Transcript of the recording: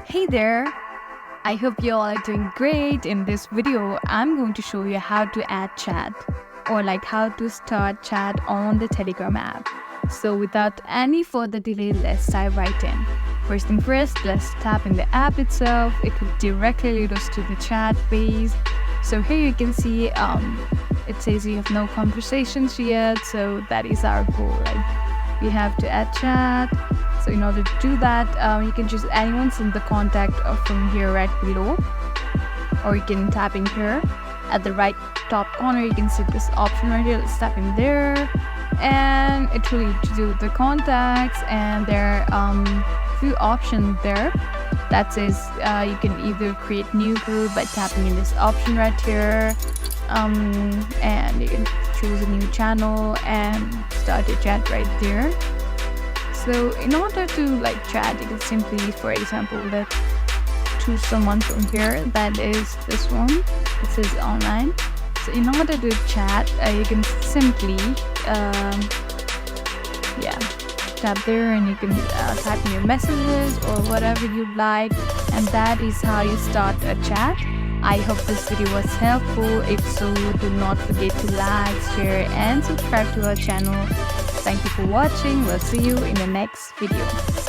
Hey there! I hope you all are doing great. In this video, I'm going to show you how to add chat or how to start chat on the Telegram app. So without any further delay, let's dive right in. First thing first, let's tap in the app itself. It will directly lead us to the chat page. So here you can see it says you have no conversations yet. So that is our goal. We have to add chat. So in order to do that, you can choose anyone's in the contact from here right below, or you can tap in here at the right top corner. You can see this option right here. Let's tap in there, and it will lead you to the contacts, and there are few options there that says you can either create new group by tapping in this option right here, and you can choose a new channel and start a chat right there. So in order to chat, you can simply, for example, let's choose someone from here. That is this one. It says online. So in order to chat, you can simply tap there, and you can type in your messages or whatever you'd like, and that is how you start a chat. I hope this video was helpful. If so, do not forget to like, share and subscribe to our channel. Thank you for watching. We'll see you in the next video.